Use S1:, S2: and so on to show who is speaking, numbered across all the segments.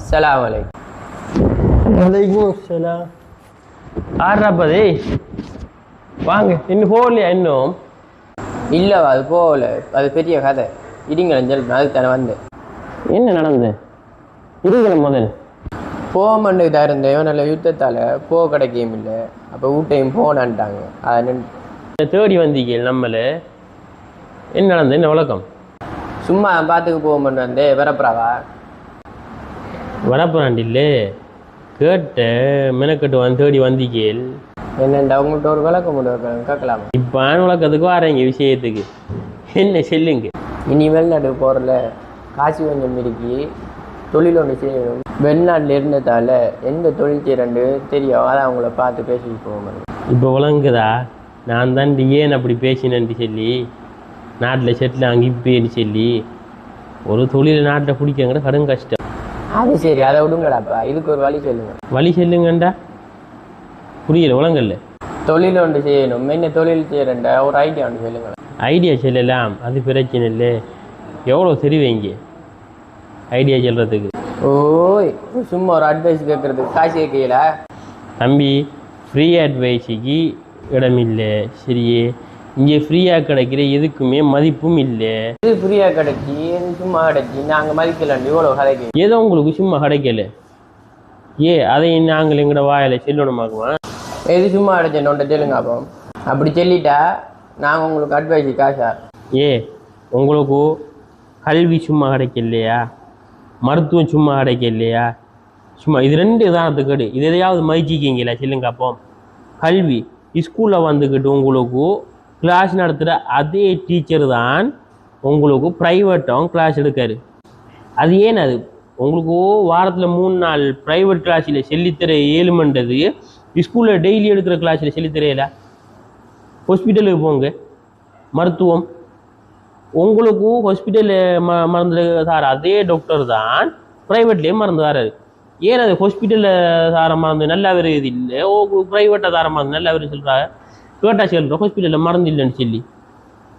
S1: சலாம் அலைக்கும்.
S2: வலைக்கும் சலாம். ஆறாப்பதே வாங்க, இன்னும் போகலையா? இன்னும்
S1: இல்லைவா, அது போகல. அது பெரிய கதை. இடிங்களஞ்சல் அதுக்கு தானே வந்தேன்.
S2: என்ன நடந்தது? இருங்கள முதல்
S1: போகமண்டு தான் இருந்தேன். நல்ல யுத்தத்தால் போக கிடைக்கையும் இல்லை. அப்போ வீட்டையும் போனான்ட்டாங்க. அதை
S2: தேடி வந்தீங்க நம்மள. என்ன நடந்தது? என்ன வழக்கம்?
S1: சும்மா பார்த்துக்கு போகமண்டு வந்தேன். வரப்புறாவா
S2: வரப்புறாண்டில்லே கேட்ட மெனக்கட்டு வந்து தேடி வந்தீங்கேல்.
S1: என்னண்டா உங்கள்கிட்ட ஒரு விளக்கம் கேட்கலாமா?
S2: இப்போ விளக்கத்துக்கு வரேங்க விஷயத்துக்கு. என்ன சொல்லுங்க.
S1: இனிமேல் நாட்டுக்கு போகிறல காசு கொஞ்சம் இருக்கி தொழில் ஒன்று செய்யணும். வெளிநாட்டில் இருந்ததால் எந்த தொழில் செய்யறண்டு தெரியும். அதை அவங்கள பார்த்து பேசிட்டு போவோம்.
S2: இப்போ விளங்குதா? நான் தான் ஏன் அப்படி பேசினேன்ட்டு சொல்லி நாட்டில் செட்டில் அங்கிப்பேன்னு சொல்லி ஒரு தொழில் நாட்டில் பிடிக்கங்கிற கடும் கஷ்டம்.
S1: அது சரி, அதை விடுங்கடாப்பா. இதுக்கு ஒரு வழி சொல்லுங்க.
S2: வழி சொல்லுங்கண்டா புரியல. விளங்கல்ல.
S1: தொழில் ஒன்று செய்யணும். என்ன தொழில் செய்யறேன்டா ஒரு ஐடியா ஒன்று சொல்லுங்க.
S2: ஐடியா சொல்லலாம், அது பிரச்சனை இல்லை. எவ்வளோ தெரிவிங்க ஐடியா சொல்கிறதுக்கு?
S1: ஓய், சும்மா ஒரு அட்வைஸ் கேட்குறதுக்கு காசு கேட்கல
S2: தம்பி. ஃப்ரீ அட்வைஸுக்கு இடம் இல்லை. சரியே, இங்கே ஃப்ரீயாக கிடைக்கிற எதுக்குமே மதிப்பும் இல்லை.
S1: இது ஃப்ரீயாக கிடைச்சி சும்மா கிடைச்சி நாங்கள் மதிக்கலாண்டி இவ்வளோ கிடைக்கும்.
S2: ஏதோ உங்களுக்கு சும்மா கிடைக்கல. அதை நாங்கள் எங்களோட வாயில் சொல்லணுமாக்குமா?
S1: எது சும்மா கிடைச்சேன் நோண்ட சொல்லுங்க. அப்போ அப்படி சொல்லிட்டா நாங்கள் உங்களுக்கு அட்வைஸ் காசா?
S2: உங்களுக்கு கல்வி சும்மா கிடைக்கலையா? மருத்துவம் சும்மா கிடைக்கலையா? சும்மா இது ரெண்டு உதாரணத்துக்கு இது எதையாவது மதிச்சிக்கிங்களா சொல்லுங்க. அப்போ கல்வி ஸ்கூலில் வந்துக்கிட்டு உங்களுக்கு கிளாஸ் நடத்துகிற அதே டீச்சர் தான் உங்களுக்கு ப்ரைவேட்டாகவும் கிளாஸ் எடுக்காரு. அது ஏன்? அது உங்களுக்கு வாரத்தில் 3 நாள் ப்ரைவேட் கிளாஸில் சொல்லித்தர ஏழுமன்றது ஸ்கூலில் டெய்லி எடுக்கிற கிளாஸில் சொல்லித்தரையில. ஹாஸ்பிட்டலுக்கு போங்க, மருத்துவம் உங்களுக்கு ஹாஸ்பிட்டலில் மருந்து சார் அதே டாக்டர் தான் ப்ரைவேட்லேயே மருந்து தராரு. ஏன் அது ஹாஸ்பிட்டலில் தார மருந்து நல்லா வருது இல்லை, ப்ரைவேட்டாக தார மருந்து நல்லா வருது சொல்கிறாங்க. கேட்டால் சொல்கிறோம் ஹாஸ்பிட்டலில் மருந்து இல்லைன்னு சொல்லி.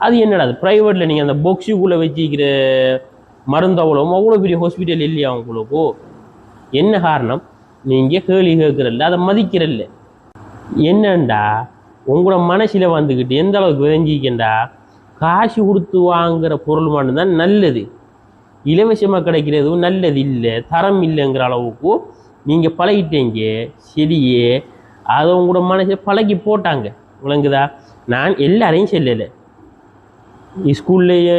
S2: அது என்னடா? அது ப்ரைவேட்டில் நீங்கள் அந்த பொக்ஸுக்குள்ளே வச்சுக்கிற மருந்து அவ்வளோ பெரிய ஹாஸ்பிட்டல் இல்லையா உங்களுக்கு? என்ன காரணம்? நீங்கள் கேள்வி கேட்குறல்ல, அதை மதிக்கிறல்ல. என்னண்டா உங்களோட மனசில் வந்துக்கிட்டு எந்த அளவுக்கு விரைஞ்சிக்கண்டா காசு கொடுத்து வாங்குகிற பொருள் மட்டும்தான் நல்லது, இலவசமாக கிடைக்கிறதும் நல்லது இல்லை, தரம் இல்லைங்கிற அளவுக்கு நீங்கள் பழகிட்டீங்க. சரியே, அதை உங்களோட மனசை பழகி போட்டாங்க. விளங்குதா? நான் எல்லாரையும் சொல்லலை. ஸ்கூல்லையே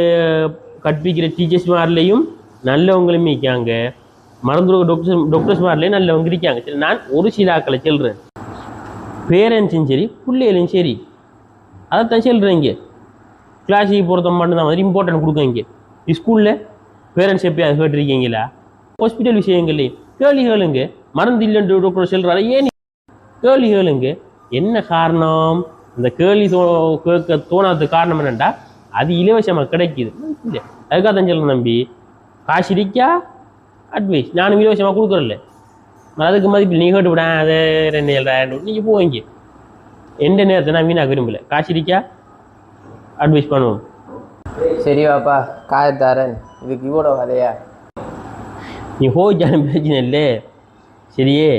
S2: கற்பிக்கிற டீச்சர்ஸ் மாதிரிலையும் நல்லவங்களும் இருக்காங்க, மருந்துவ டாக்டர்ஸ் மாதிரிலையும் நல்லவங்க இருக்காங்க. சரி, நான் ஒரு சில ஆக்களை சொல்கிறேன். பேரண்ட்ஸும் சரி பிள்ளைகளும் சரி அதைத்தான் சொல்கிறேங்க. கிளாஸுக்கு போகிறத மட்டும்தான் மாதிரி இம்பார்ட்டன்ட் கொடுக்குங்க. ஸ்கூலில் பேரண்ட்ஸ் எப்பயாவது கேட்டிருக்கீங்களா? ஹாஸ்பிட்டல் விஷயங்கள்லையும் கேள்வி கேளுங்க. மருந்து இல்லைன்னு டாக்டர் சொல்கிறாரு, ஏன் கேள்வி கேளுங்க. என்ன காரணம்? இந்த கேள்வி கேட்க தோணாததுக்கு காரணம் என்னென்னா அது இலவசமாக கிடைக்கிது. அதுக்காக தான் சொல்லணும் தம்பி. காசு இருக்கா அட்வைஸ் நானும் இலவசமாக கொடுக்குறல, அதுக்கு மதிப்பில் நீ கேட்டு விடேன் அதை 2,700 நீங்கள் போவீங்க. எந்த நேரத்தை நான் வீணாக விரும்பலை. காசு இருக்கா அட்வைஸ் பண்ணுவோம்.
S1: சரி வாப்பா, காயத்தாரன் இதுக்கு இவ்வளோ கதையா?
S2: நீ ஹோச்சாலும் பிரச்சனை இல்லை. சரியே,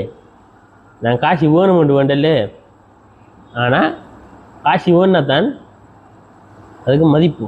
S2: நான் காசு வேணுமென்று வேண்டல. ஆனால் காசு வேணுன்னா தான் அதுக்கு மதிப்பு.